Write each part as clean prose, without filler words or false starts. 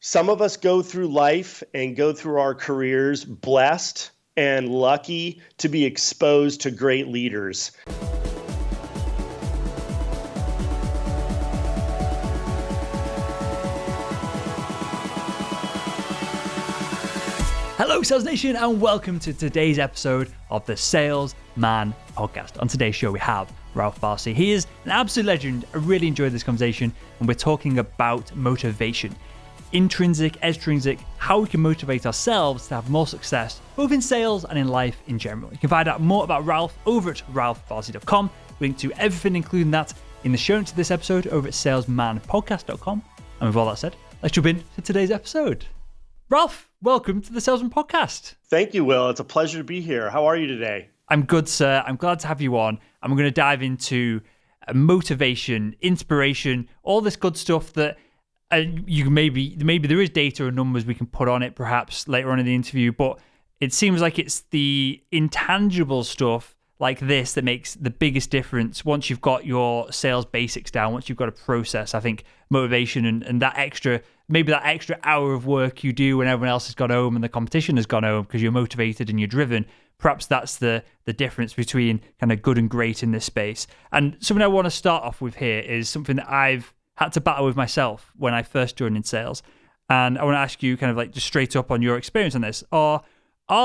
Some of us go through life and go through our careers blessed and lucky to be exposed to great leaders. Hello, Sales Nation, and welcome to today's episode of the Salesman podcast. On today's show, we have Ralph Barsi. He is an absolute legend. I really enjoyed this conversation, and we're talking about motivation. Intrinsic, extrinsic, how we can motivate ourselves to have more success, both in sales and in life in general. You can find out more about Ralph over at ralphbarsi.com. Link to everything, including that, in the show notes to this episode over at salesmanpodcast.com. And with all that said, let's jump into today's episode. Ralph, welcome to the Salesman Podcast. Thank you, Will. It's a pleasure to be here. How are you today? I'm good, sir. I'm glad to have you on. And we're going to dive into motivation, inspiration, all this good stuff that you maybe there is data or numbers we can put on it perhaps later on in the interview, but it seems like it's the intangible stuff like this that makes the biggest difference once you've got your sales basics down, once you've got a process. I think motivation and that extra hour of work you do when everyone else has gone home and the competition has gone home because you're motivated and you're driven, perhaps that's the difference between kind of good and great in this space. And something I want to start off with here is something that I've had to battle with myself when I first joined in sales. And I want to ask you kind of like just straight up on your experience on this. Are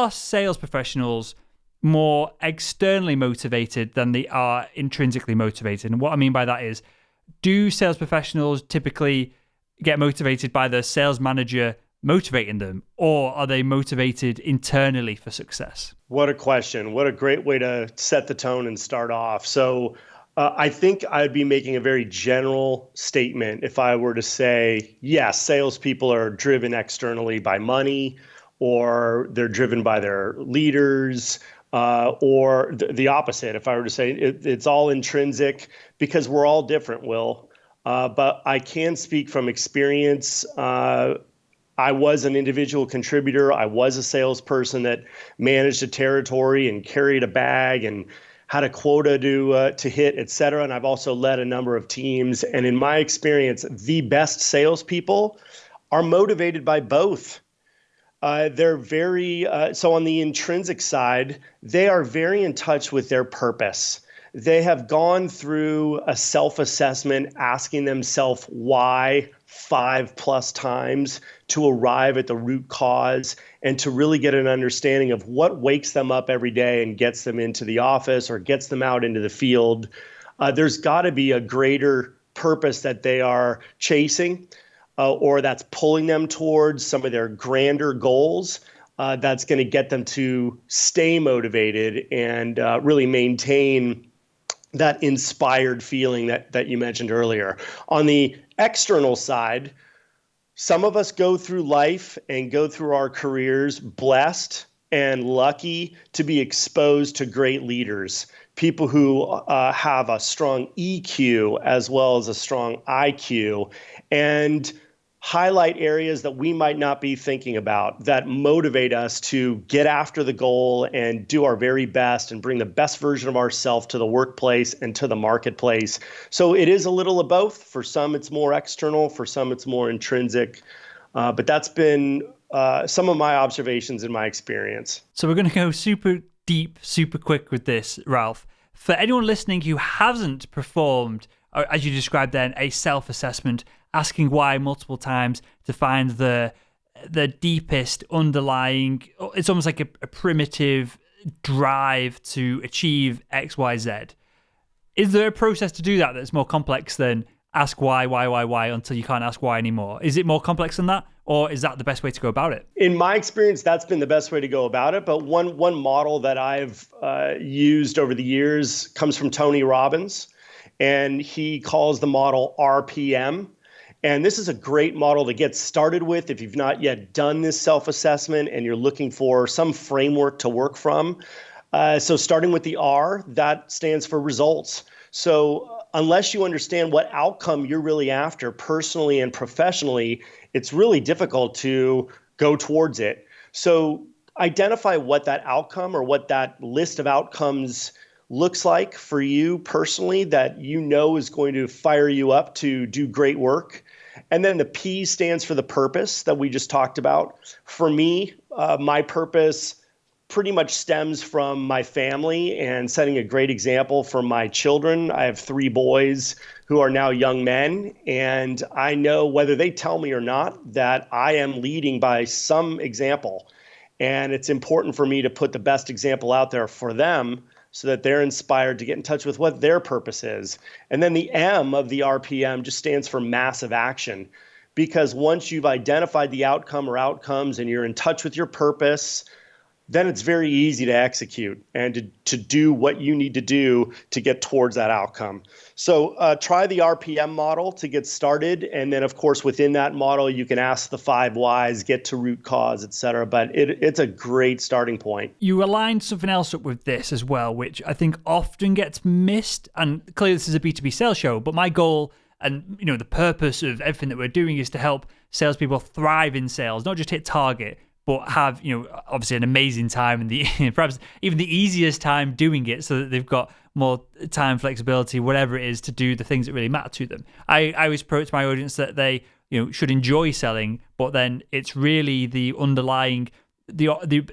sales professionals more externally motivated than they are intrinsically motivated? And what I mean by that is, do sales professionals typically get motivated by the sales manager motivating them, or are they motivated internally for success? What a question. What a great way to set the tone and start off. So I think I'd be making a very general statement if I were to say, yes, salespeople are driven externally by money, or they're driven by their leaders, or the opposite. If I were to say it's all intrinsic, because we're all different, Will. But I can speak from experience. I was an individual contributor. I was a salesperson that managed a territory and carried a bag and had a quota to hit, et cetera. And I've also led a number of teams. And in my experience, the best salespeople are motivated by both. They're very, so on the intrinsic side, they are very in touch with their purpose. They have gone through a self-assessment, asking themselves why 5+ times to arrive at the root cause and to really get an understanding of what wakes them up every day and gets them into the office or gets them out into the field. There's got to be a greater purpose that they are chasing, or that's pulling them towards some of their grander goals. That's going to get them to stay motivated and really maintain that inspired feeling that you mentioned earlier. On the external side, some of us go through life and go through our careers blessed and lucky to be exposed to great leaders, people who have a strong EQ as well as a strong IQ, and highlight areas that we might not be thinking about that motivate us to get after the goal and do our very best and bring the best version of ourselves to the workplace and to the marketplace. So it is a little of both. For some, it's more external. For some, it's more intrinsic. But that's been some of my observations in my experience. So we're going to go super deep, super quick with this, Ralph. For anyone listening who hasn't performed, as you described then, a self-assessment, asking why multiple times to find the deepest underlying, it's almost like a primitive drive to achieve X, Y, Z. Is there a process to do that that's more complex than ask why until you can't ask why anymore? Is it more complex than that, or is that the best way to go about it? In my experience, that's been the best way to go about it. But one model that I've used over the years comes from Tony Robbins, and he calls the model RPM. And this is a great model to get started with if you've not yet done this self-assessment and you're looking for some framework to work from. So starting with the R, that stands for results. So unless you understand what outcome you're really after personally and professionally, it's really difficult to go towards it. So identify what that outcome or what that list of outcomes looks like for you personally that you know is going to fire you up to do great work. And then the P stands for the purpose that we just talked about. For me, my purpose pretty much stems from my family and setting a great example for my children. I have 3 boys who are now young men, and I know whether they tell me or not that I am leading by some example. And it's important for me to put the best example out there for them so that they're inspired to get in touch with what their purpose is. And then the M of the RPM just stands for massive action. Because once you've identified the outcome or outcomes and you're in touch with your purpose, then it's very easy to execute and to do what you need to do to get towards that outcome. So try the RPM model to get started. And then, of course, within that model, you can ask the 5 whys, get to root cause, et cetera. But it's a great starting point. You aligned something else up with this as well, which I think often gets missed. And clearly this is a B2B sales show, but my goal and the purpose of everything that we're doing is to help salespeople thrive in sales, not just hit target, but have, obviously an amazing time and the perhaps even the easiest time doing it so that they've got more time, flexibility, whatever it is to do the things that really matter to them. I always approach my audience that they, should enjoy selling, but then it's really the underlying, the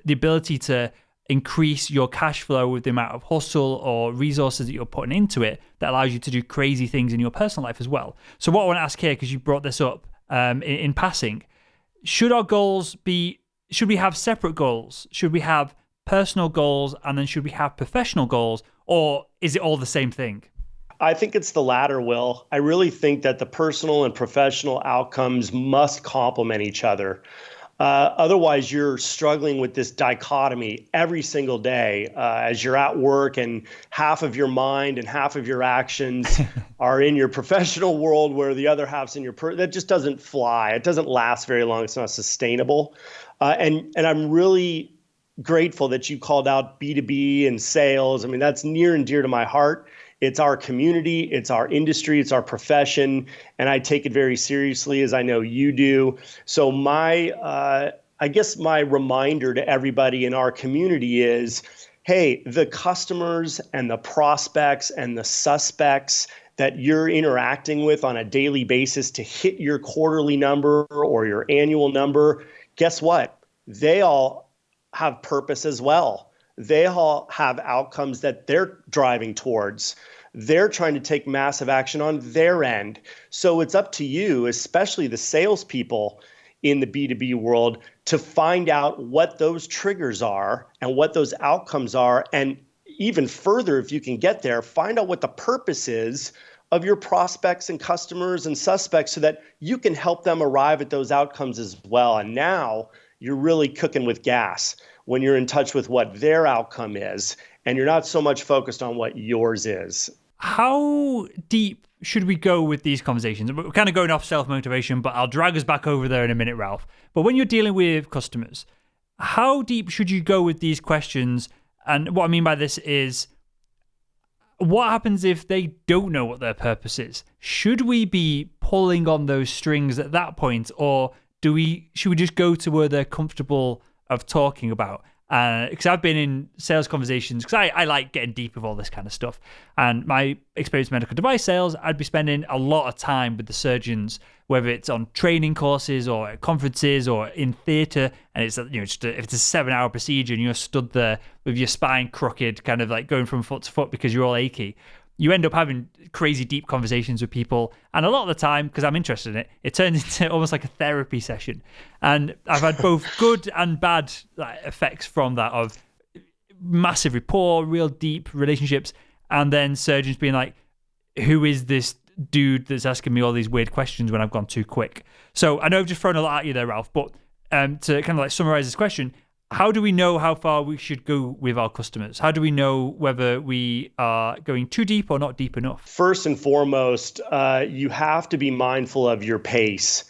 ability to increase your cash flow with the amount of hustle or resources that you're putting into it that allows you to do crazy things in your personal life as well. So what I want to ask here, because you brought this up in passing, should we have separate goals? Should we have personal goals and then should we have professional goals, or is it all the same thing? I think it's the latter, Will. I really think that the personal and professional outcomes must complement each other. Otherwise, you're struggling with this dichotomy every single day as you're at work and half of your mind and half of your actions are in your professional world where the other half's in your that just doesn't fly. It doesn't last very long. It's not sustainable. And I'm really grateful that you called out B2B and sales. I mean, that's near and dear to my heart. It's our community, it's our industry, it's our profession, and I take it very seriously, as I know you do. So I guess my reminder to everybody in our community is, hey, the customers and the prospects and the suspects that you're interacting with on a daily basis to hit your quarterly number or your annual number, guess what? They all have purpose as well. They all have outcomes that they're driving towards. They're trying to take massive action on their end. So it's up to you, especially the salespeople in the B2B world, to find out what those triggers are and what those outcomes are. And even further, if you can get there, find out what the purpose is of your prospects and customers and suspects so that you can help them arrive at those outcomes as well. And now you're really cooking with gas when you're in touch with what their outcome is and you're not so much focused on what yours is. How deep should we go with these conversations? We're kind of going off self-motivation, but I'll drag us back over there in a minute, Ralph. But when you're dealing with customers, how deep should you go with these questions? And what I mean by this is, what happens if they don't know what their purpose is? Should we be pulling on those strings at that point, or should we just go to where they're comfortable of talking about? Because I've been in sales conversations, because I like getting deep with all this kind of stuff. And my experience in medical device sales, I'd be spending a lot of time with the surgeons, whether it's on training courses or at conferences or in theatre. And it's if it's a 7-hour procedure and you're stood there with your spine crooked, kind of like going from foot to foot because you're all achy, you end up having crazy deep conversations with people. And a lot of the time, because I'm interested in it, it turns into almost like a therapy session. And I've had both good and bad effects from that, of massive rapport, real deep relationships, and then surgeons being like, who is this dude that's asking me all these weird questions when I've gone too quick? So I know I've just thrown a lot at you there, Ralph, but to kind of like summarize this question, how do we know how far we should go with our customers? How do we know whether we are going too deep or not deep enough? First and foremost, you have to be mindful of your pace.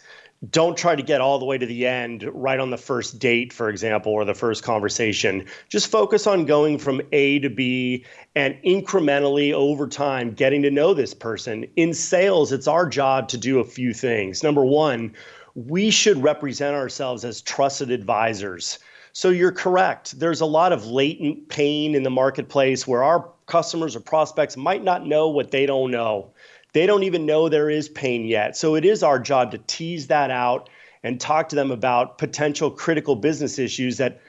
Don't try to get all the way to the end right on the first date, for example, or the first conversation. Just focus on going from A to B and incrementally over time getting to know this person. In sales, it's our job to do a few things. Number one, we should represent ourselves as trusted advisors. So you're correct. There's a lot of latent pain in the marketplace where our customers or prospects might not know what they don't know. They don't even know there is pain yet. So it is our job to tease that out and talk to them about potential critical business issues that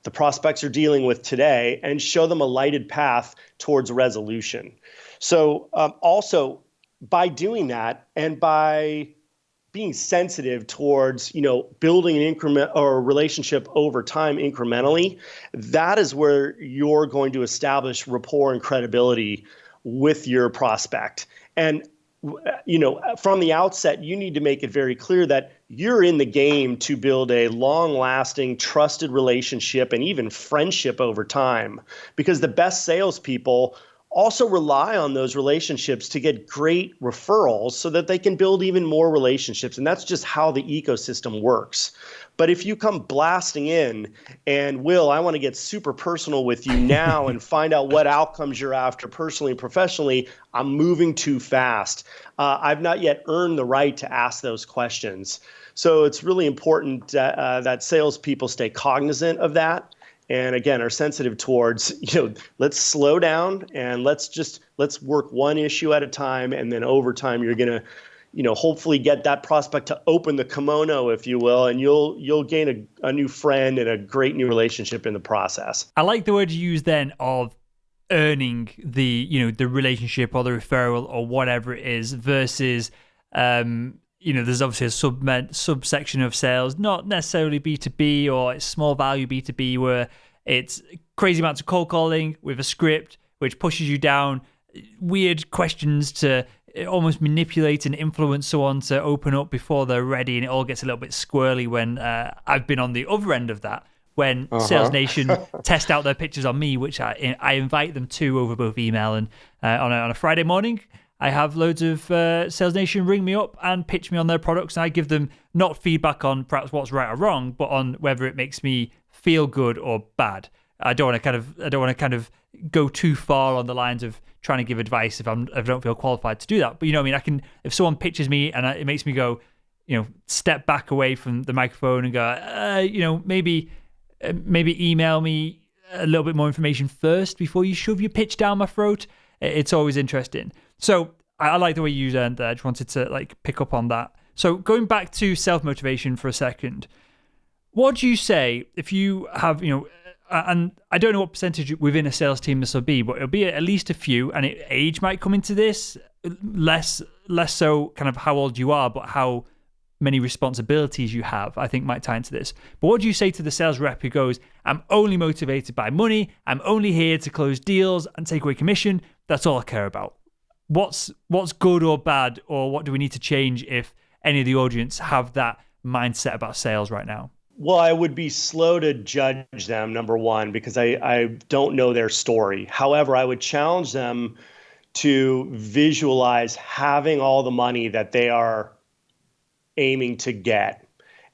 the prospects are dealing with today and show them a lighted path towards resolution. So also by doing that and by being sensitive towards, building an increment or a relationship over time incrementally, that is where you're going to establish rapport and credibility with your prospect. And from the outset, you need to make it very clear that you're in the game to build a long-lasting, trusted relationship and even friendship over time. Because the best salespeople also rely on those relationships to get great referrals so that they can build even more relationships. And that's just how the ecosystem works. But if you come blasting in and, Will, I want to get super personal with you now and find out what outcomes you're after personally and professionally, I'm moving too fast. I've not yet earned the right to ask those questions. So it's really important that salespeople stay cognizant of that. And again, are sensitive towards, let's slow down and let's work one issue at a time. And then over time, you're going to, hopefully get that prospect to open the kimono, if you will, and you'll gain a new friend and a great new relationship in the process. I like the word you use then of earning the relationship or the referral or whatever it is versus, there's obviously a subsection of sales, not necessarily B2B or it's small value B2B, where it's crazy amounts of cold calling with a script, which pushes you down weird questions to almost manipulate and influence someone to open up before they're ready. And it all gets a little bit squirrely when I've been on the other end of that, when Sales Nation test out their pictures on me, which I invite them to over both email and on a Friday morning. I have loads of Sales Nation ring me up and pitch me on their products, and I give them not feedback on perhaps what's right or wrong, but on whether it makes me feel good or bad. I don't want to kind of go too far on the lines of trying to give advice if I don't feel qualified to do that. But you know what I mean? I can, if someone pitches me and it makes me go, step back away from the microphone and go, maybe email me a little bit more information first before you shove your pitch down my throat. It's always interesting. So I like the way you learned there. I just wanted to pick up on that. So going back to self-motivation for a second, what do you say if you have, and I don't know what percentage within a sales team this will be, but it'll be at least a few, and age might come into this, less so kind of how old you are, but how many responsibilities you have, I think might tie into this. But what do you say to the sales rep who goes, I'm only motivated by money, I'm only here to close deals and take away commission, that's all I care about? What's good or bad, or what do we need to change if any of the audience have that mindset about sales right now? Well, I would be slow to judge them, number one, because I don't know their story. However, I would challenge them to visualize having all the money that they are aiming to get.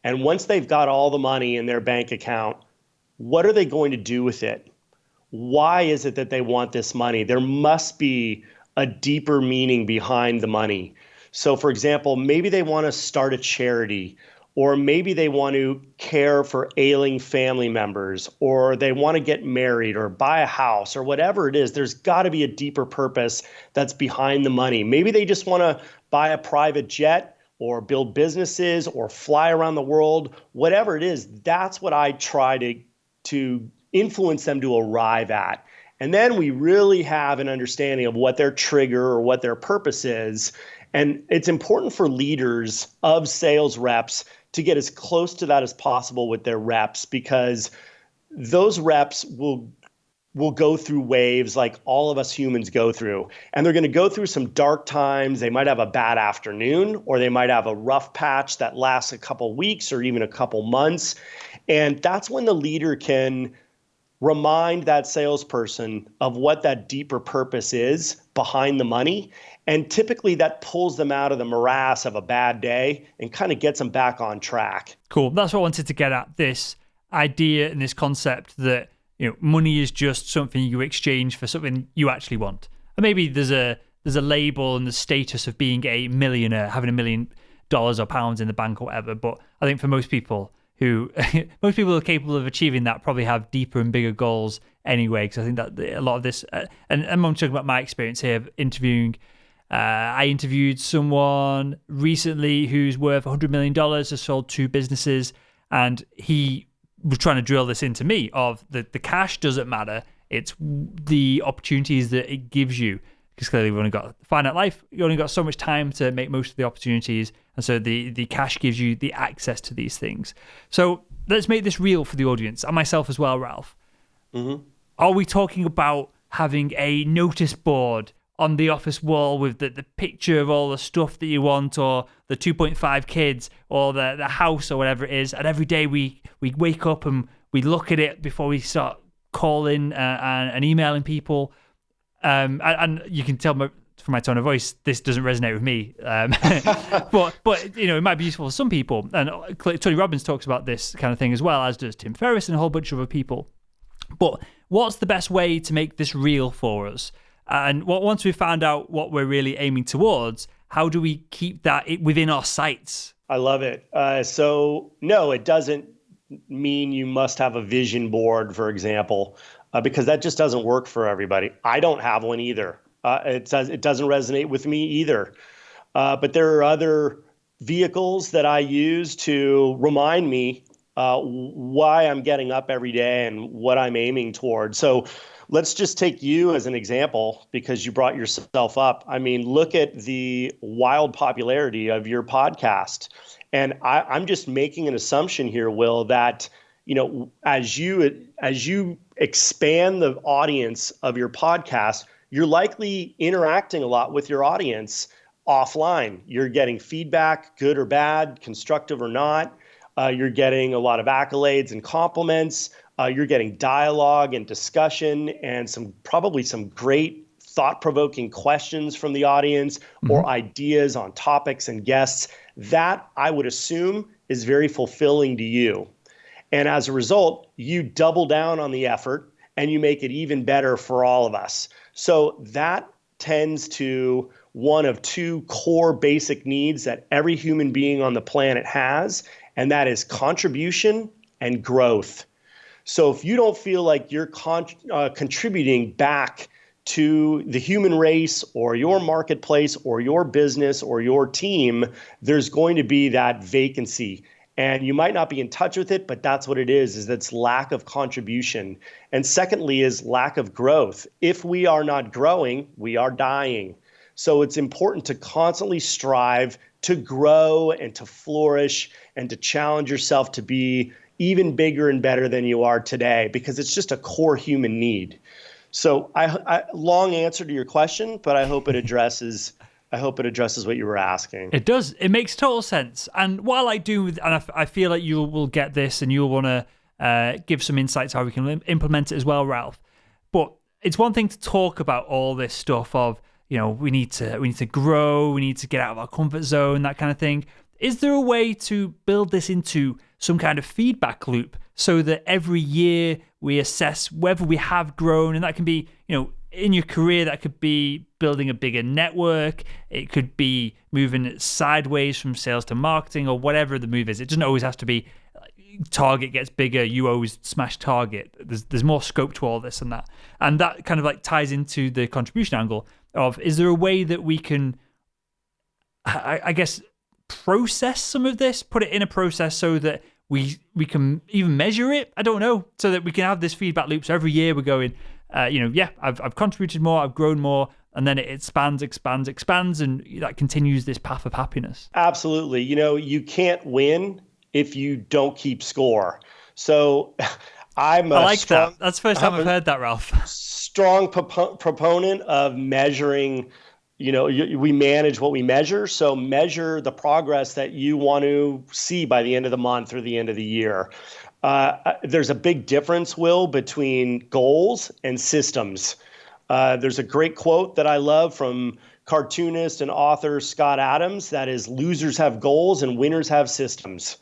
And once they've got all the money in their bank account, what are they going to do with it? Why is it that they want this money? There must be a deeper meaning behind the money. So, for example, maybe they want to start a charity, or maybe they want to care for ailing family members, or they want to get married or buy a house or whatever it is. There's got to be a deeper purpose that's behind the money. Maybe they just want to buy a private jet or build businesses or fly around the world. Whatever it is, that's what I try to influence them to arrive at. And then we really have an understanding of what their trigger or what their purpose is. And it's important for leaders of sales reps to get as close to that as possible with their reps, because those reps will go through waves like all of us humans go through. And they're going to go through some dark times. They might have a bad afternoon, or they might have a rough patch that lasts a couple weeks or even a couple months. And that's when the leader can remind that salesperson of what that deeper purpose is behind the money. And typically that pulls them out of the morass of a bad day and kind of gets them back on track. Cool. That's what I wanted to get at, this idea and this concept that money is just something you exchange for something you actually want. And maybe there's a label and the status of being a millionaire, having $1 million or pounds in the bank or whatever. But I think for most people who are capable of achieving that probably have deeper and bigger goals anyway. Because I think that a lot of this, and I'm talking about my experience here of interviewing I interviewed someone recently who's worth $100 million, has sold 2 businesses, and he was trying to drill this into me of the cash doesn't matter. It's the opportunities that it gives you. Because clearly we've only got a finite life. You only got so much time to make most of the opportunities. And so the cash gives you the access to these things. So let's make this real for the audience and myself as well, Ralph. Mm-hmm. Are we talking about having a notice board on the office wall with the picture of all the stuff that you want, or the 2.5 kids, or the house, or whatever it is, and every day we wake up and we look at it before we start calling and emailing people? And you can tell from my tone of voice, this doesn't resonate with me. But it might be useful for some people. And Tony Robbins talks about this kind of thing as well, as does Tim Ferriss and a whole bunch of other people. But what's the best way to make this real for us? And once we've found out what we're really aiming towards, how do we keep that within our sights? I love it. So no, it doesn't mean you must have a vision board, for example, because that just doesn't work for everybody. I don't have one either. It doesn't resonate with me either. But there are other vehicles that I use to remind me why I'm getting up every day and what I'm aiming toward. So let's just take you as an example, because you brought yourself up. I mean, look at the wild popularity of your podcast. And I'm just making an assumption here, Will, that as you expand the audience of your podcast, you're likely interacting a lot with your audience offline. You're getting feedback, good or bad, constructive or not. You're getting a lot of accolades and compliments. You're getting dialogue and discussion and probably some great thought-provoking questions from the audience, or ideas on topics and guests. That, I would assume, is very fulfilling to you. And as a result, you double down on the effort and you make it even better for all of us. So that tends to one of 2 core basic needs that every human being on the planet has, and that is contribution and growth. So if you don't feel like you're contributing back to the human race or your marketplace or your business or your team, there's going to be that vacancy. And you might not be in touch with it, but that's what it is that's lack of contribution. And secondly is lack of growth. If we are not growing, we are dying. So it's important to constantly strive to grow and to flourish and to challenge yourself to be even bigger and better than you are today, because it's just a core human need. So I long answer to your question, but I hope it addresses what you were asking. It does. It makes total sense. And what I like doing, and I feel like you will get this and you'll want to give some insights how we can implement it as well, Ralph. But it's one thing to talk about all this stuff of, we need to grow, we need to get out of our comfort zone, that kind of thing. Is there a way to build this into some kind of feedback loop so that every year we assess whether we have grown? And that can be, in your career, that could be building a bigger network. It could be moving sideways from sales to marketing, or whatever the move is. It doesn't always have to be target gets bigger, you always smash target. There's more scope to all this and that. And that kind of like ties into the contribution angle of, is there a way that we can, I guess, process some of this, put it in a process so that we can even measure it? I don't know, so that we can have this feedback loop. So every year we're going, I've contributed more, I've grown more, and then it expands, and that continues this path of happiness. Absolutely. You can't win if you don't keep score. So I like that. That's the first time I've heard that, Ralph. Strong proponent of measuring. We manage what we measure. So measure the progress that you want to see by the end of the month or the end of the year. There's a big difference, Will, between goals and systems. There's a great quote that I love from cartoonist and author Scott Adams, that is, losers have goals and winners have systems.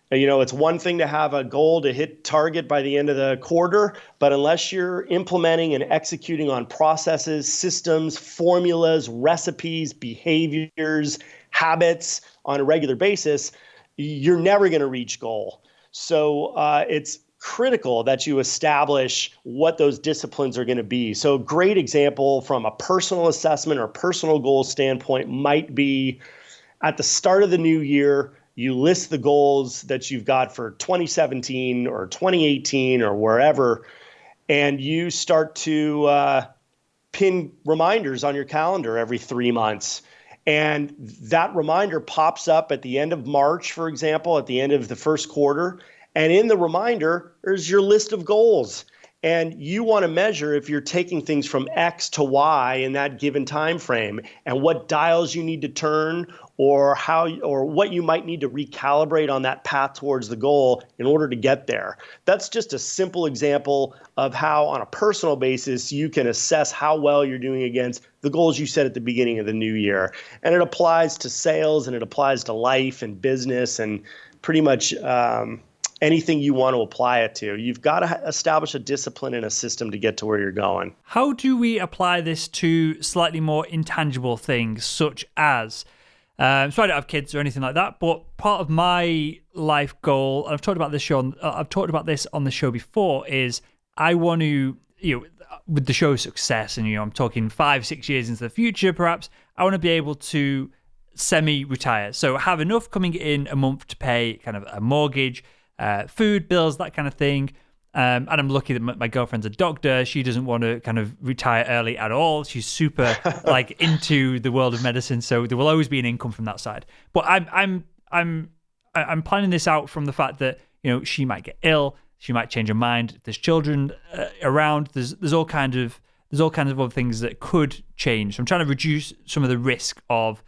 It's one thing to have a goal to hit target by the end of the quarter, but unless you're implementing and executing on processes, systems, formulas, recipes, behaviors, habits on a regular basis, you're never going to reach goal. So it's critical that you establish what those disciplines are going to be. So a great example from a personal assessment or personal goal standpoint might be at the start of the new year, you list the goals that you've got for 2017 or 2018 or wherever, and you start to pin reminders on your calendar every 3 months. And that reminder pops up at the end of March, for example, at the end of the first quarter. And in the reminder, there's your list of goals. And you want to measure if you're taking things from X to Y in that given time frame, and what dials you need to turn, or what you might need to recalibrate on that path towards the goal in order to get there. That's just a simple example of how, on a personal basis, you can assess how well you're doing against the goals you set at the beginning of the new year. And it applies to sales, and it applies to life and business, and pretty much anything you want to apply it to. You've got to establish a discipline and a system to get to where you're going. How do we apply this to slightly more intangible things, such as, so I don't have kids or anything like that, but part of my life goal, and I've talked about this on the show before, is I want to, with the show's success, and I'm talking 5-6 years into the future, perhaps, I want to be able to semi-retire. So have enough coming in a month to pay kind of a mortgage, food bills, that kind of thing. And I'm lucky that my girlfriend's a doctor. She doesn't want to kind of retire early at all. She's super into the world of medicine, so there will always be an income from that side. But I'm planning this out from the fact that she might get ill, she might change her mind. There's children around. There's all kinds of other things that could change. So I'm trying to reduce some of the risk of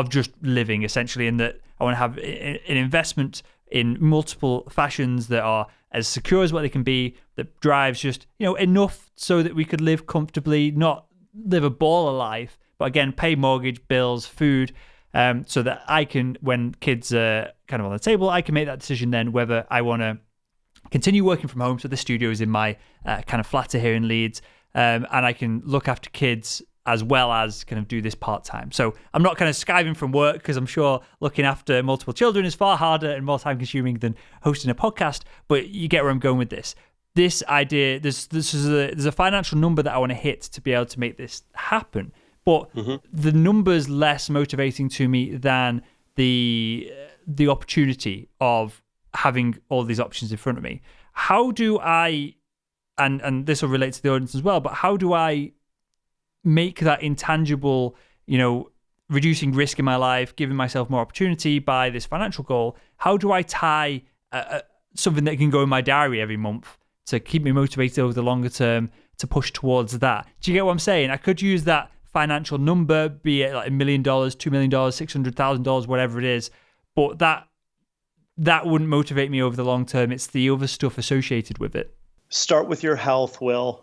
just living, essentially, in that I want to have an investment in multiple fashions that are as secure as what they can be, that drives just enough so that we could live comfortably, not live a baller life, but again pay mortgage, bills, food, so that I can, when kids are kind of on the table, I can make that decision then whether I want to continue working from home. So the studio is in my kind of flat here in Leeds, and I can look after kids as well as kind of do this part-time. So I'm not kind of skiving from work, because I'm sure looking after multiple children is far harder and more time-consuming than hosting a podcast, but you get where I'm going with this. This idea, there's a financial number that I want to hit to be able to make this happen, but the number's less motivating to me than the opportunity of having all these options in front of me. How do I, and this will relate to the audience as well, but how do I make that intangible, reducing risk in my life, giving myself more opportunity by this financial goal? How do I tie something that can go in my diary every month to keep me motivated over the longer term to push towards that? Do you get what I'm saying? I could use that financial number, be it like $1 million, $2 million, $600,000, whatever it is, but that wouldn't motivate me over the long term. It's the other stuff associated with it. Start with your health, Will.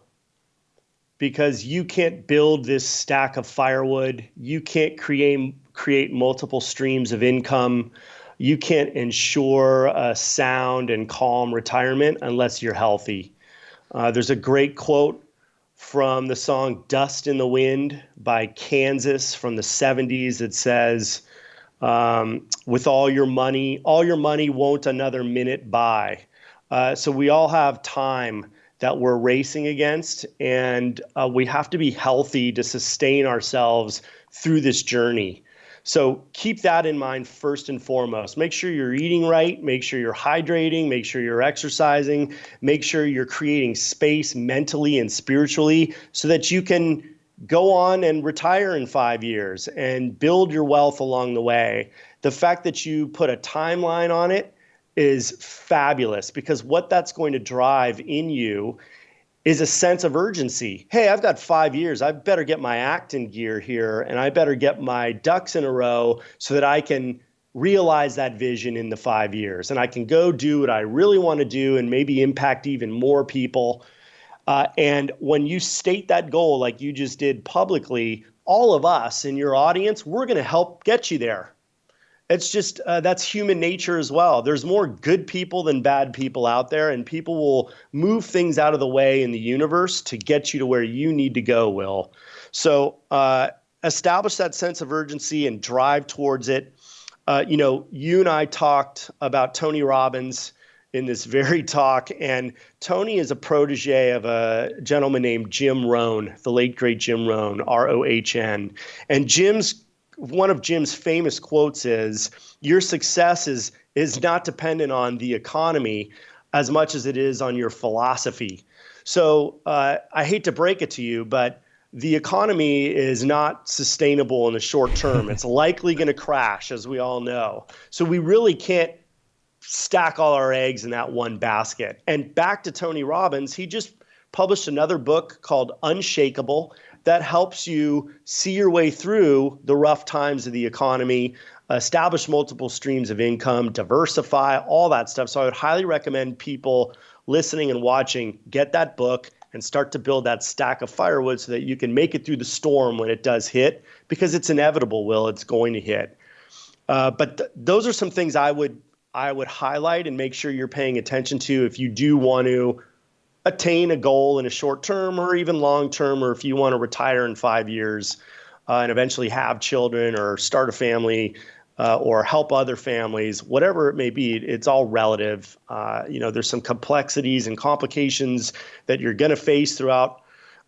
Because you can't build this stack of firewood. You can't create multiple streams of income. You can't ensure a sound and calm retirement unless you're healthy. There's a great quote from the song Dust in the Wind by Kansas from the 70s that says, with all your money won't another minute buy. So we all have time that we're racing against, and we have to be healthy to sustain ourselves through this journey. So keep that in mind first and foremost. Make sure you're eating right, make sure you're hydrating, make sure you're exercising, make sure you're creating space mentally and spiritually so that you can go on and retire in 5 years and build your wealth along the way. The fact that you put a timeline on it is fabulous, because what that's going to drive in you is a sense of urgency. Hey, I've got 5 years. I better get my act in gear here, and I better get my ducks in a row so that I can realize that vision in the 5 years. And I can go do what I really want to do and maybe impact even more people. And when you state that goal like you just did publicly, all of us in your audience, we're going to help get you there. It's just, that's human nature as well. There's more good people than bad people out there, and people will move things out of the way in the universe to get you to where you need to go, Will. So establish that sense of urgency and drive towards it. You and I talked about Tony Robbins. in this very talk. And Tony is a protege of a gentleman named Jim Rohn, the late great Jim Rohn, Rohn. And one of Jim's famous quotes is, "Your success is not dependent on the economy as much as it is on your philosophy." So I hate to break it to you, but the economy is not sustainable in the short term. It's likely going to crash, as we all know. So we really can't stack all our eggs in that one basket. And back to Tony Robbins, he just published another book called Unshakable that helps you see your way through the rough times of the economy, establish multiple streams of income, diversify, all that stuff. So I would highly recommend people listening and watching get that book and start to build that stack of firewood so that you can make it through the storm when it does hit, because it's inevitable, Will. It's going to hit. But those are some things I would highlight and make sure you're paying attention to if you do want to attain a goal in a short term or even long term, or if you want to retire in 5 years and eventually have children or start a family or help other families, whatever it may be. It's all relative. There's some complexities and complications that you're going to face throughout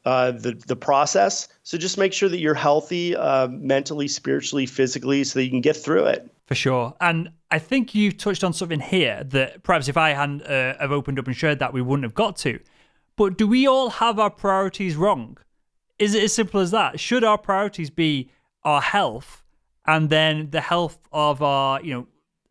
the process. So just make sure that you're healthy mentally, spiritually, physically, so that you can get through it. For sure. And I think you've touched on something here that perhaps if I hadn't have opened up and shared that, we wouldn't have got to. But do we all have our priorities wrong? Is it as simple as that? Should our priorities be our health and then the health of our,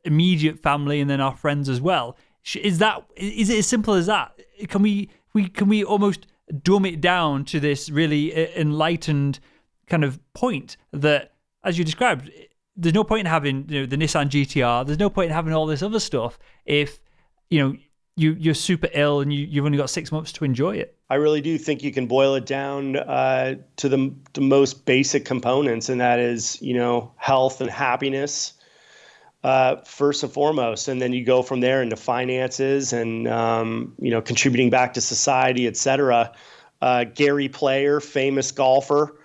immediate family and then our friends as well? Is it as simple as that? Can we almost dumb it down to this really enlightened kind of point that, as you described, there's no point in having the Nissan GTR. There's no point in having all this other stuff if you're super ill and you've only got 6 months to enjoy it. I really do think you can boil it down to the most basic components, and that is health and happiness first and foremost, and then you go from there into finances and contributing back to society, etc. Gary Player, famous golfer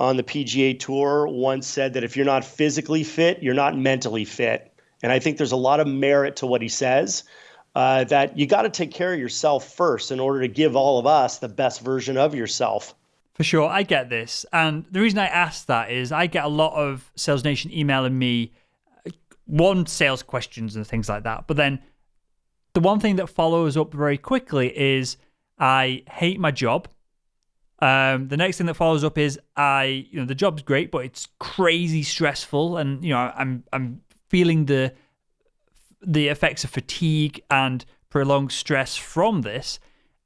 on the PGA Tour, once said that if you're not physically fit, you're not mentally fit. And I think there's a lot of merit to what he says, that you got to take care of yourself first in order to give all of us the best version of yourself. For sure, I get this. And the reason I ask that is I get a lot of Sales Nation emailing me, sales questions and things like that. But then the one thing that follows up very quickly is I hate my job. The next thing that follows up is the job's great, but it's crazy stressful, and I'm feeling the effects of fatigue and prolonged stress from this.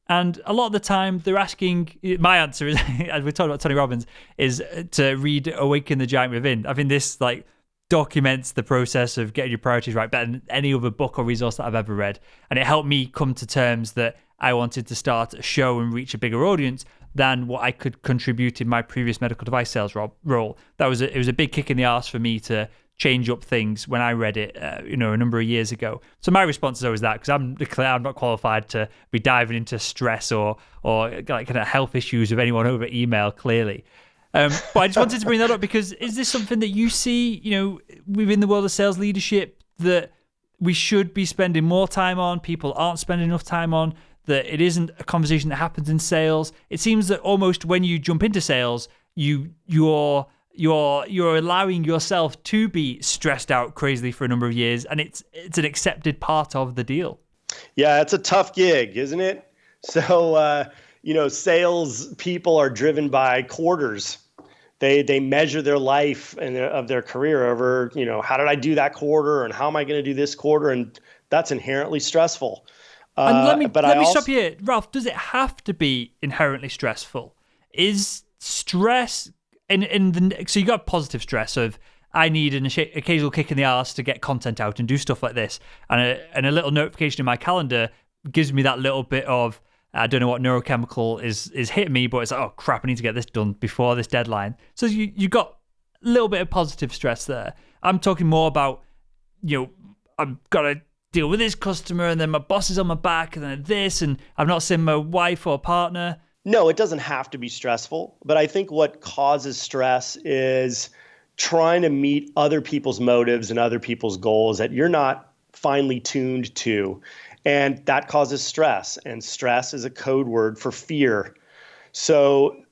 And a lot of the time, they're asking. My answer is, as we're talking about Tony Robbins, is to read "Awaken the Giant Within." I think this documents the process of getting your priorities right better than any other book or resource that I've ever read, and it helped me come to terms that I wanted to start a show and reach a bigger audience than what I could contribute in my previous medical device sales role. It was a big kick in the arse for me to change up things when I read it, a number of years ago. So my response is always that, because I'm not qualified to be diving into stress or kind of health issues with anyone over email, clearly. But I just wanted to bring that up because is this something that you see, within the world of sales leadership that we should be spending more time on, people aren't spending enough time on, that it isn't a conversation that happens in sales? It seems that almost when you jump into sales, you're allowing yourself to be stressed out crazily for a number of years, and it's an accepted part of the deal. Yeah, it's a tough gig, isn't it? So, sales people are driven by quarters. They measure their life and of their career over, how did I do that quarter, and how am I going to do this quarter, and that's inherently stressful. And let me stop you, Ralph. Does it have to be inherently stressful? Is stress so you got positive stress of I need an occasional kick in the arse to get content out and do stuff like this, and a little notification in my calendar gives me that little bit of I don't know what neurochemical is hitting me, but it's like, oh crap, I need to get this done before this deadline. So you got a little bit of positive stress there. I'm talking more about I've got to deal with this customer, and then my boss is on my back, and then this, and I've not seen my wife or partner. No, it doesn't have to be stressful, but I think what causes stress is trying to meet other people's motives and other people's goals that you're not finely tuned to. And that causes stress. And stress is a code word for fear. So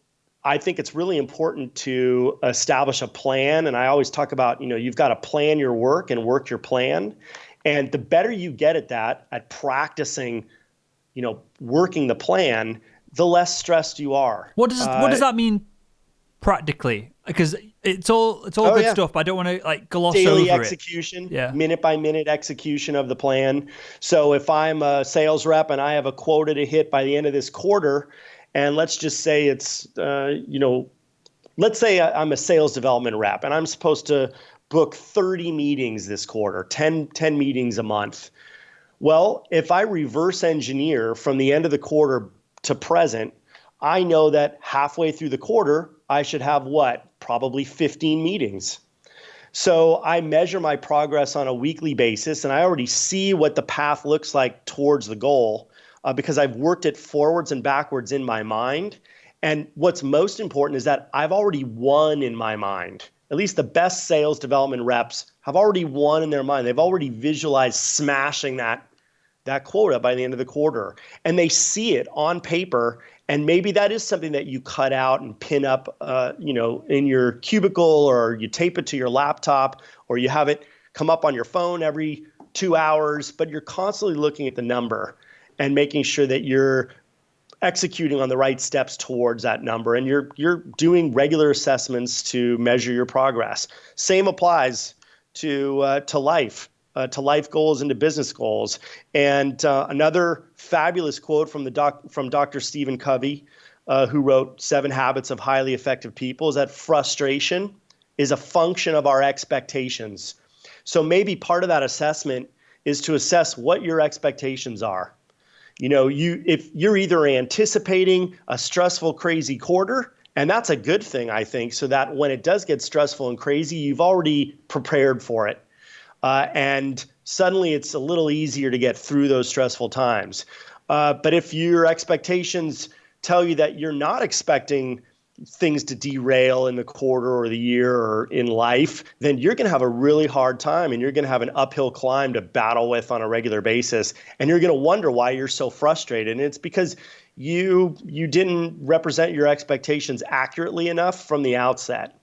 I think it's really important to establish a plan. And I always talk about, you've got to plan your work and work your plan. And the better you get at that, at practicing, working the plan, the less stressed you are. What does that mean practically? Because it's all good stuff, but I don't want to gloss daily over execution, it. minute by minute execution of the plan. So if I'm a sales rep and I have a quota to hit by the end of this quarter, and let's just say it's, let's say I'm a sales development rep and I'm supposed to book 30 meetings this quarter, 10 meetings a month. Well, if I reverse engineer from the end of the quarter to present, I know that halfway through the quarter, I should have probably 15 meetings. So I measure my progress on a weekly basis, and I already see what the path looks like towards the goal because I've worked it forwards and backwards in my mind. And what's most important is that I've already won in my mind. At least the best sales development reps have already won in their mind. They've already visualized smashing that quota by the end of the quarter. And they see it on paper. And maybe that is something that you cut out and pin up, in your cubicle, or you tape it to your laptop, or you have it come up on your phone every 2 hours. But you're constantly looking at the number and making sure that you're executing on the right steps towards that number, and you're doing regular assessments to measure your progress. Same applies to life. To life goals and to business goals. And another fabulous quote from Dr. Stephen Covey, who wrote 7 Habits of Highly Effective People, is that frustration is a function of our expectations. So maybe part of that assessment is to assess what your expectations are. If you're either anticipating a stressful, crazy quarter, and that's a good thing, I think, so that when it does get stressful and crazy, you've already prepared for it. And suddenly it's a little easier to get through those stressful times. But if your expectations tell you that you're not expecting things to derail in the quarter or the year or in life, then you're going to have a really hard time, and you're going to have an uphill climb to battle with on a regular basis. And you're going to wonder why you're so frustrated. And it's because you didn't represent your expectations accurately enough from the outset.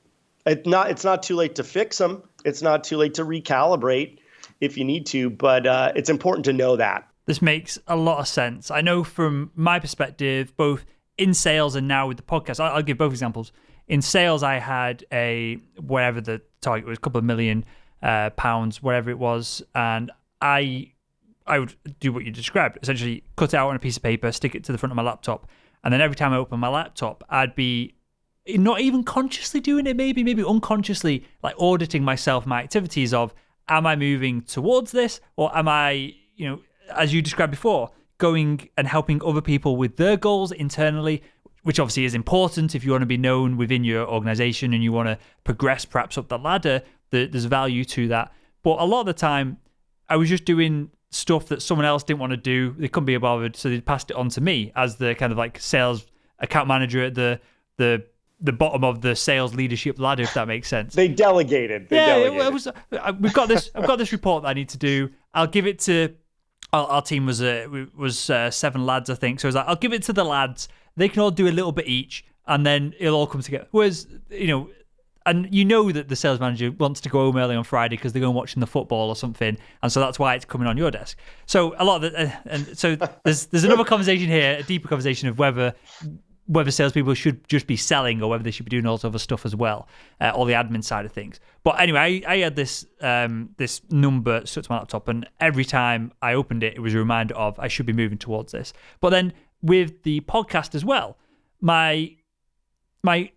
It's not too late to fix them. It's not too late to recalibrate if you need to, but it's important to know that. This makes a lot of sense. I know from my perspective, both in sales and now with the podcast, I'll give both examples. In sales, I had whatever the target was, a couple of million pounds, whatever it was, and I would do what you described, essentially cut it out on a piece of paper, stick it to the front of my laptop, and then every time I open my laptop, I'd be not even consciously doing it, maybe unconsciously, auditing myself, my activities of, am I moving towards this, or am I, as you described before, going and helping other people with their goals internally, which obviously is important if you want to be known within your organization and you want to progress perhaps up the ladder. There's value to that. But a lot of the time, I was just doing stuff that someone else didn't want to do. They couldn't be bothered, so they passed it on to me as the kind of sales account manager at the bottom of the sales leadership ladder, if that makes sense. They delegated. We've got this. I've got this report that I need to do. I'll give it to. Our team was 7 lads, I think. So I was like, I'll give it to the lads. They can all do a little bit each, and then it'll all come together. Whereas, and that the sales manager wants to go home early on Friday because they're going watching the football or something, and so that's why it's coming on your desk. So a lot of and so there's another conversation here, a deeper conversation of whether salespeople should just be selling or whether they should be doing all this other stuff as well, all the admin side of things. But anyway, I had this number stuck to my laptop, and every time I opened it, it was a reminder of I should be moving towards this. But then with the podcast as well, my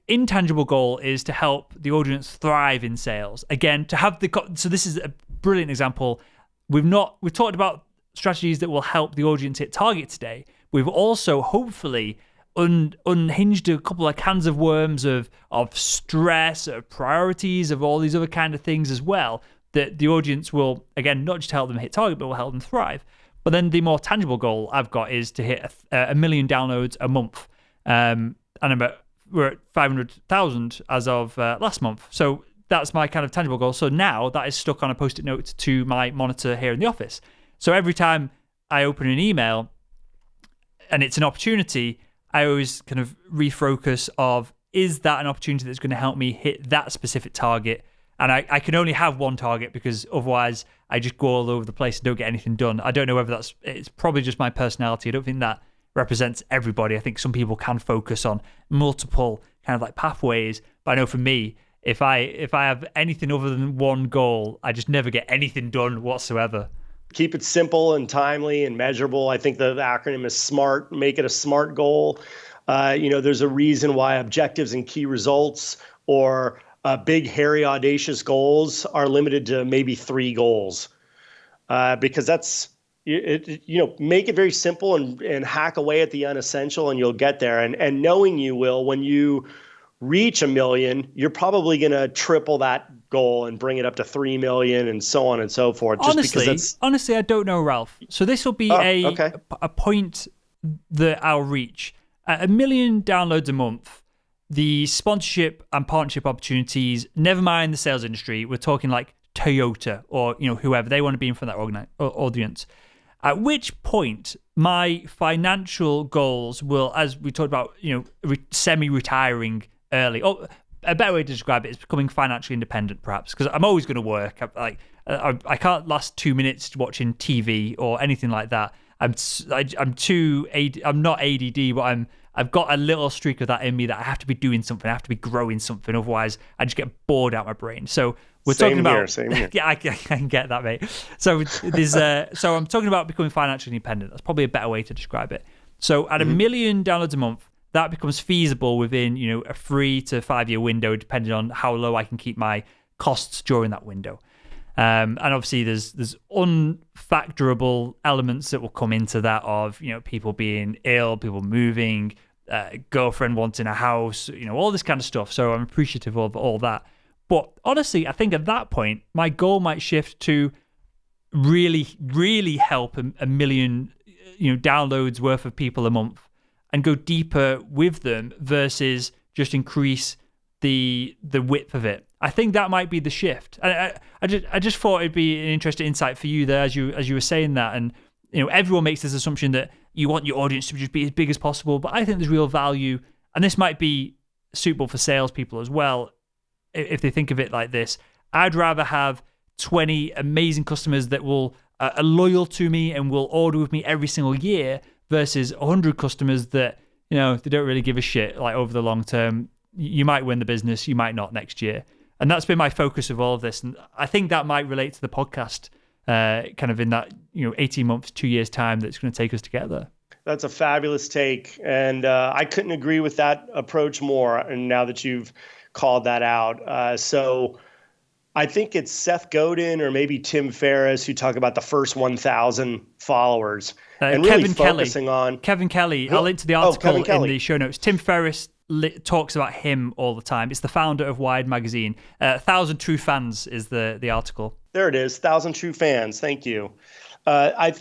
intangible goal is to help the audience thrive in sales. Again, to have so this is a brilliant example. We've talked about strategies that will help the audience hit target today. We've also hopefully unhinged a couple of cans of worms of stress, of priorities, of all these other kind of things as well, that the audience will, again, not just help them hit target, but will help them thrive. But then the more tangible goal I've got is to hit a million downloads a month. And we're at 500,000 as of last month. So that's my kind of tangible goal. So now that is stuck on a Post-it note to my monitor here in the office. So every time I open an email and it's an opportunity, I always kind of refocus of, is that an opportunity that's going to help me hit that specific target? And I can only have one target because otherwise I just go all over the place and don't get anything done. I don't know whether it's probably just my personality. I don't think that represents everybody. I think some people can focus on multiple kind of like pathways. But I know for me, if I have anything other than one goal, I just never get anything done whatsoever. Keep it simple and timely and measurable. I think the acronym is SMART. Make it a SMART goal. There's a reason why objectives and key results or big, hairy, audacious goals are limited to maybe 3 goals, because that's make it very simple and hack away at the unessential, and you'll get there. And knowing you will, when you reach 1 million, you're probably going to triple that goal and bring it up to 3 million and so on and so forth. Honestly, I don't know, Ralph. So this will be a point that I'll reach. At 1 million downloads a month, the sponsorship and partnership opportunities, never mind the sales industry, we're talking like Toyota or whoever, they want to be in front of that audience. At which point, my financial goals will, as we talked about, semi-retiring early. Oh, a better way to describe it is becoming financially independent, perhaps, because I'm always going to work. I can't last 2 minutes watching TV or anything like that. I'm not ADD, but I've got a little streak of that in me that I have to be doing something. I have to be growing something. Otherwise, I just get bored out my brain. So we're talking about same here. Yeah, I can get that, mate. So so I'm talking about becoming financially independent. That's probably a better way to describe it. So at 1 million downloads a month, that becomes feasible within a 3 to 5 year window, depending on how low I can keep my costs during that window. And obviously, there's unfactorable elements that will come into that of people being ill, people moving, girlfriend wanting a house, all this kind of stuff. So I'm appreciative of all that. But honestly, I think at that point, my goal might shift to really, really help a million downloads worth of people a month and go deeper with them versus just increase the width of it. I think that might be the shift. I just thought it'd be an interesting insight for you there as you were saying that. And everyone makes this assumption that you want your audience to just be as big as possible, but I think there's real value, and this might be suitable for salespeople as well. If they think of it like this, I'd rather have 20 amazing customers that will are loyal to me and will order with me every single year versus 100 customers that they don't really give a shit. Like over the long term, you might win the business, you might not next year. And that's been my focus of all of this. And I think that might relate to the podcast kind of in that 18 months, 2 years time that's going to take us together. That's a fabulous take. And I couldn't agree with that approach more. And now that you've called that out. So I think it's Seth Godin or maybe Tim Ferriss who talk about the first 1,000 followers. And really Kevin focusing on Kevin Kelly. I'll link to the article in the show notes. Tim Ferriss talks about him all the time. It's the founder of Wired magazine. 1,000 True Fans is the article. There it is. 1,000 True Fans. Thank you. I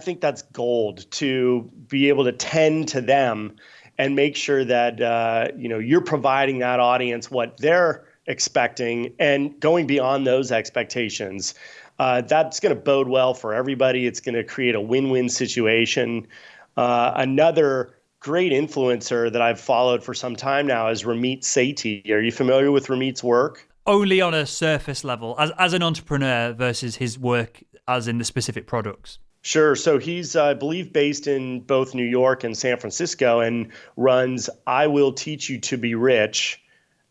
think that's gold to be able to tend to them and make sure that you're providing that audience what they're expecting and going beyond those expectations. That's going to bode well for everybody. It's going to create a win-win situation. Another great influencer that I've followed for some time now is Ramit Sethi. Are you familiar with Ramit's work? Only on a surface level, as an entrepreneur versus his work as in the specific products. Sure. So he's, I believe, based in both New York and San Francisco and runs I Will Teach You to Be Rich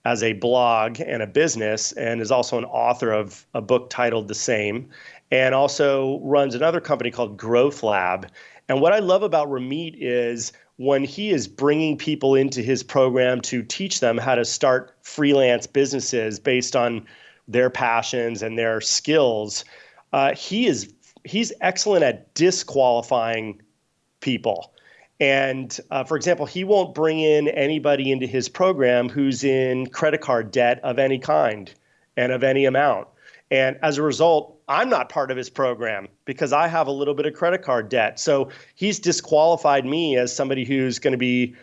as a blog and a business, and is also an author of a book titled the same, and also runs another company called Growth Lab. And what I love about Ramit is when he is bringing people into his program to teach them how to start freelance businesses based on their passions and their skills, he's excellent at disqualifying people. And for example, he won't bring in anybody into his program who's in credit card debt of any kind and of any amount. And as a result, I'm not part of his program because I have a little bit of credit card debt. So he's disqualified me as somebody who's going to be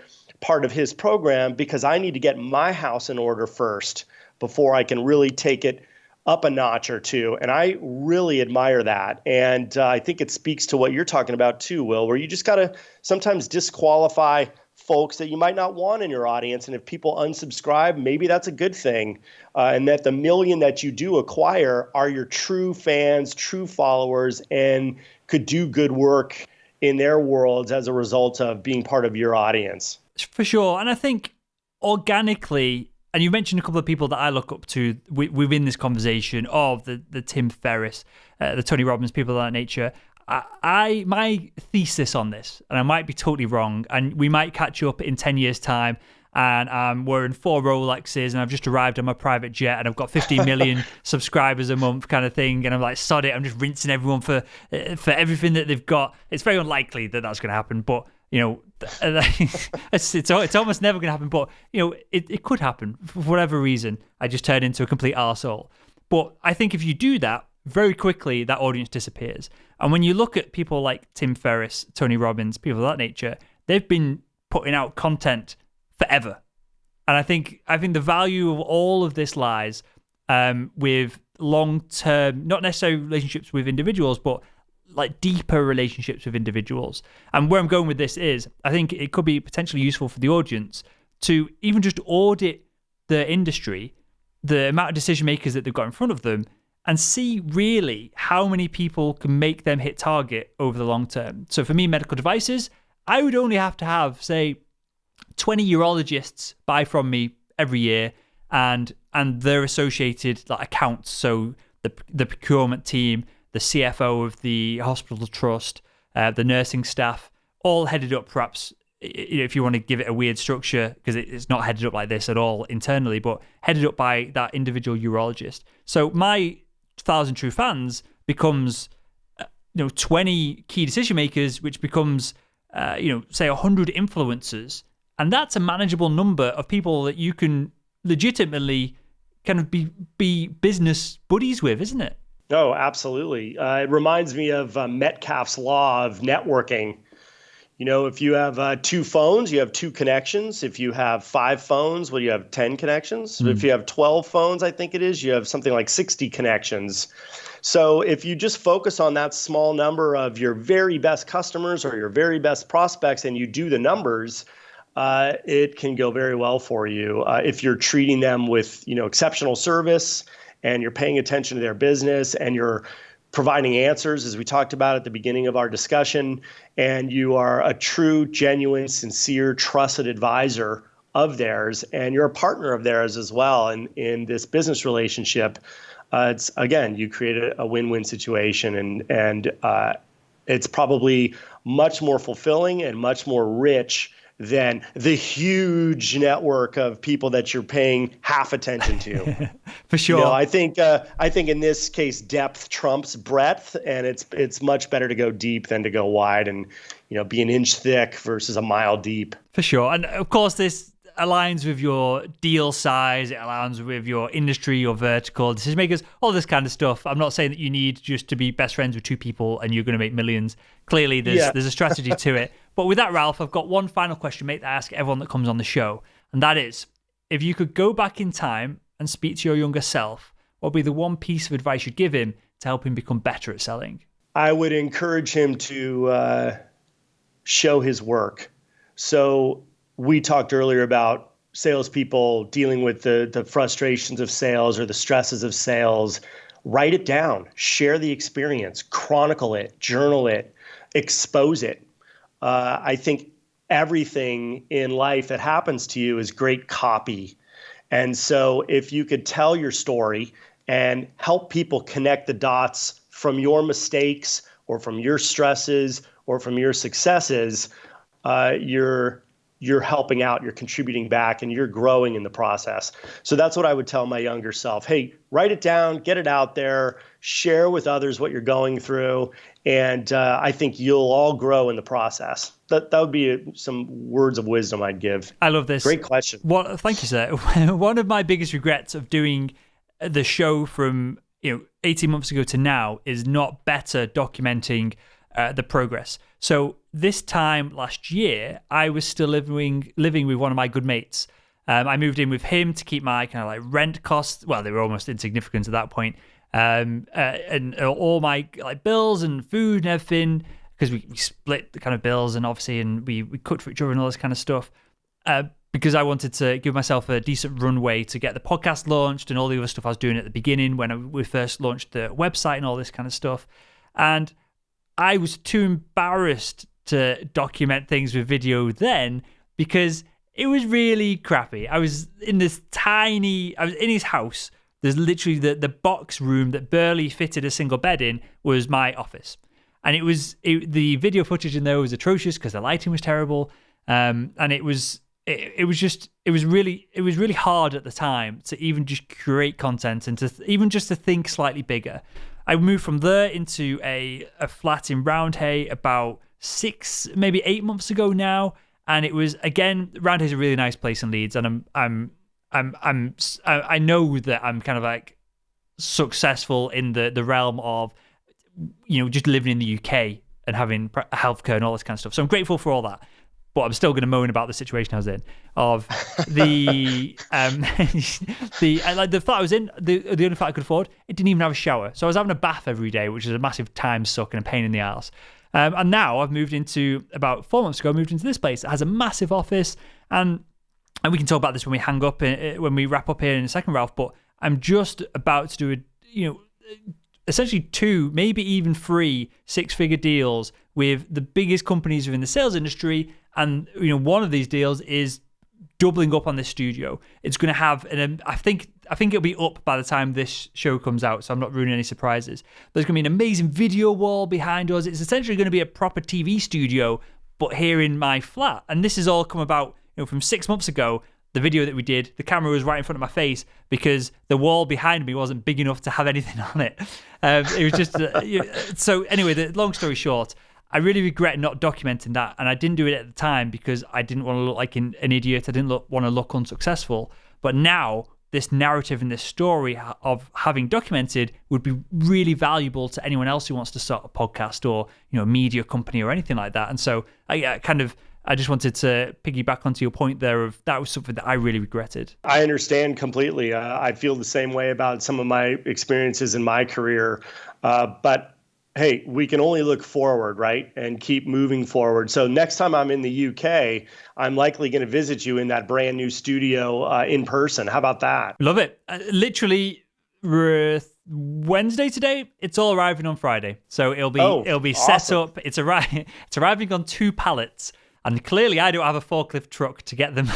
part of his program because I need to get my house in order first before I can really take it up a notch or two. And I really admire that. And I think it speaks to what you're talking about too, Will, where you just got to sometimes disqualify folks that you might not want in your audience. And if people unsubscribe, maybe that's a good thing. And that the million that you do acquire are your true fans, true followers, and could do good work in their worlds as a result of being part of your audience. For sure. And I think organically, and you mentioned a couple of people that I look up to within this conversation of the Tim Ferriss, the Tony Robbins, people of that nature. My thesis on this, and I might be totally wrong, and we might catch up in 10 years' time, and I'm wearing 4 Rolexes, and I've just arrived on my private jet, and I've got 15 million subscribers a month kind of thing, and I'm like, sod it, I'm just rinsing everyone for everything that they've got. It's very unlikely that that's going to happen, but it's almost never going to happen, but it could happen for whatever reason. I just turn into a complete arsehole. But I think if you do that, very quickly that audience disappears. And when you look at people like Tim Ferriss, Tony Robbins, people of that nature, they've been putting out content forever. And I think the value of all of this lies with long-term, not necessarily relationships with individuals, but like deeper relationships with individuals. And where I'm going with this is, I think it could be potentially useful for the audience to even just audit the industry, the amount of decision makers that they've got in front of them, and see really how many people can make them hit target over the long term. So for me, medical devices, I would only have to have, say, 20 urologists buy from me every year, and their associated accounts. So the procurement team, the CFO of the hospital trust, the nursing staff, all headed up perhaps, if you want to give it a weird structure, because it's not headed up like this at all internally, but headed up by that individual urologist. So my 1,000 true fans becomes 20 key decision makers, which becomes say 100 influencers, and that's a manageable number of people that you can legitimately kind of be business buddies with, isn't it? Oh, absolutely. It reminds me of Metcalfes Law of networking. If you have 2 phones, you have 2 connections. If you have 5 phones, you have 10 connections. If you have 12 phones, I think it is, you have something like 60 connections. So if you just focus on that small number of your very best customers or your very best prospects and you do the numbers, it can go very well for you. If you're treating them with exceptional service and you're paying attention to their business and you're providing answers, as we talked about at the beginning of our discussion, and you are a true, genuine, sincere, trusted advisor of theirs, and you're a partner of theirs as well in this business relationship, it's, again, you create a win-win situation, and it's probably much more fulfilling and much more rich than the huge network of people that you're paying half attention to. For sure. I think in this case, depth trumps breadth, and it's much better to go deep than to go wide, and be an inch thick versus a mile deep. For sure. And of course, this aligns with your deal size, it aligns with your industry, your vertical, decision makers, all this kind of stuff. I'm not saying that you need just to be best friends with 2 people and you're going to make millions. Clearly, there's a strategy to it. But with that, Ralph, I've got one final question, mate, that I ask everyone that comes on the show. And that is, if you could go back in time and speak to your younger self, what would be the one piece of advice you'd give him to help him become better at selling? I would encourage him to show his work. So we talked earlier about salespeople dealing with the frustrations of sales or the stresses of sales. Write it down, share the experience, chronicle it, journal it, expose it. I think everything in life that happens to you is great copy. And so if you could tell your story and help people connect the dots from your mistakes or from your stresses or from your successes, you're helping out, you're contributing back, and you're growing in the process. So that's what I would tell my younger self. Hey, write it down, get it out there, share with others what you're going through, and I think you'll all grow in the process. That would be some words of wisdom I'd give. I love this. Great question. Thank you, sir. One of my biggest regrets of doing the show from 18 months ago to now is not better documenting the progress. So this time last year, I was still living with one of my good mates. I moved in with him to keep my kind of like rent costs. Well, they were almost insignificant at that point. And all my like bills and food and everything, because we split the kind of bills and obviously, and we cooked for each other and all this kind of stuff. Because I wanted to give myself a decent runway to get the podcast launched and all the other stuff I was doing at the beginning when we first launched the website and all this kind of stuff. And I was too embarrassed to document things with video then because it was really crappy. I was in his house. There's literally the box room that barely fitted a single bed in was my office. And the video footage in there was atrocious because the lighting was terrible. And it was really hard at the time to even just create content and to even just to think slightly bigger. I moved from there into a flat in Roundhay about 6, maybe 8 months ago now, and it was again Roundhay's a really nice place in Leeds, and I know that I'm kind of like successful in the realm of just living in the UK and having healthcare and all this kind of stuff. So I'm grateful for all that. But I'm still going to moan about the situation I was in. Of the the flat I was in, the only flat I could afford, it didn't even have a shower. So I was having a bath every day, which is a massive time suck and a pain in the ass. And now I've moved into, about 4 months ago, I moved into this place that has a massive office, and we can talk about this when we hang up, when we wrap up here in a second, Ralph. But I'm just about to do essentially 2, maybe even 3 six-figure deals with the biggest companies within the sales industry. And one of these deals is doubling up on this studio. It's going to have, I think it'll be up by the time this show comes out, so I'm not ruining any surprises. There's going to be an amazing video wall behind us. It's essentially going to be a proper TV studio, but here in my flat. And this has all come about from 6 months ago. The video that we did, the camera was right in front of my face because the wall behind me wasn't big enough to have anything on it. It was just so anyway. The long story short, I really regret not documenting that, and I didn't do it at the time because I didn't want to look like an idiot. I didn't want to look unsuccessful. But now, this narrative and this story of having documented would be really valuable to anyone else who wants to start a podcast or a media company or anything like that. And so I just wanted to piggyback onto your point there of that was something that I really regretted. I understand completely. I feel the same way about some of my experiences in my career, but hey, we can only look forward, right? And keep moving forward. So next time I'm in the UK, I'm likely going to visit you in that brand new studio in person. How about that? Love it. Literally Wednesday today. It's all arriving on Friday. So it'll be awesome. Set up. It's arriving on 2 pallets. And clearly I don't have a forklift truck to get them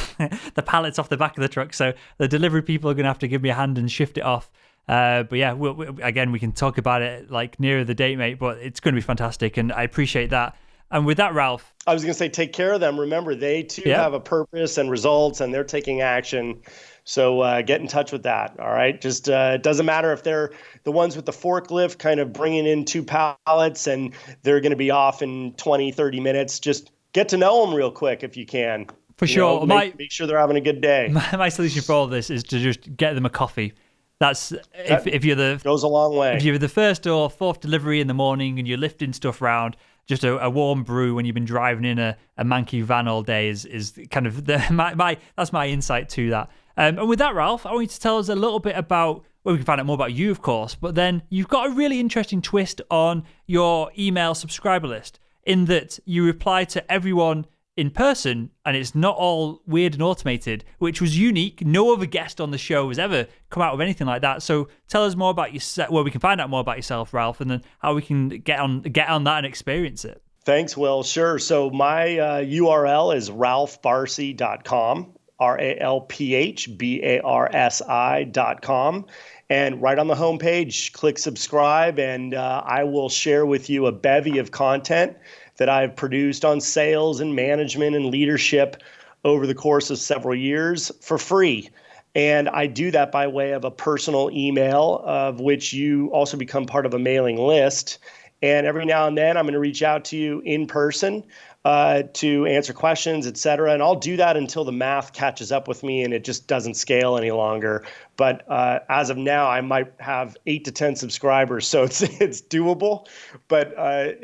the pallets off the back of the truck. So the delivery people are going to have to give me a hand and shift it off. But yeah, again, we can talk about it like nearer the date, mate, but it's going to be fantastic. And I appreciate that. And with that, Ralph, I was going to say, take care of them. Remember, they too have a purpose and results, and they're taking action. So get in touch with that. All right. Just it doesn't matter if they're the ones with the forklift kind of bringing in 2 pallets and they're going to be off in 20, 30 minutes. Just get to know them real quick if you can. For sure. Make sure they're having a good day. My solution for all this is to just get them a coffee. That's if you're goes a long way. If you're the first or fourth delivery in the morning and you're lifting stuff around, just a warm brew when you've been driving in a manky van all day is kind of that's my insight to that. And with that, Ralph, I want you to tell us a little bit about. Well, we can find out more about you, of course, but then you've got a really interesting twist on your email subscriber list in that you reply to everyone in person, and it's not all weird and automated, which was unique. No other guest on the show has ever come out with anything like that. So tell us more about yourself. Well, we can find out more about yourself, Ralph, and then how we can get on that and experience it. Thanks, Will. Sure. So my URL is ralphbarsi.com, RALPHBARSI.com. And right on the homepage, click subscribe, and I will share with you a bevy of content that I've produced on sales and management and leadership over the course of several years for free. And I do that by way of a personal email, of which you also become part of a mailing list. And every now and then I'm going to reach out to you in person to answer questions, et cetera. And I'll do that until the math catches up with me and it just doesn't scale any longer. But as of now, I might have 8 to 10 subscribers, so it's doable. But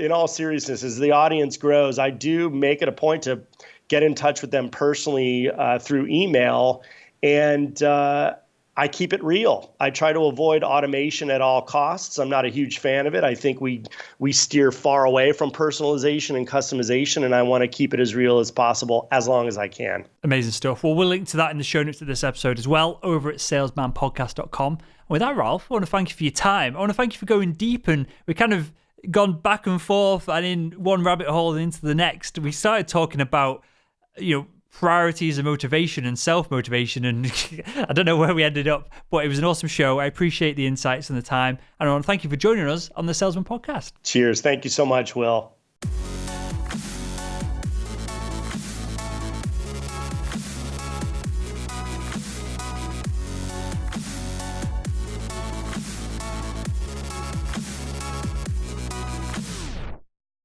in all seriousness, as the audience grows, I do make it a point to get in touch with them personally through email. And I keep it real. I try to avoid automation at all costs. I'm not a huge fan of it. I think we steer far away from personalization and customization, and I want to keep it as real as possible as long as I can. Amazing stuff. Well, we'll link to that in the show notes of this episode as well over at salesmanpodcast.com. With that, Ralph, I want to thank you for your time. I want to thank you for going deep, and we kind of gone back and forth and in one rabbit hole and into the next. We started talking about, priorities and motivation and self-motivation, and I don't know where we ended up, but it was an awesome show. I appreciate the insights and the time, and I want to thank you for joining us on the Salesman Podcast. Cheers. Thank you so much, Will.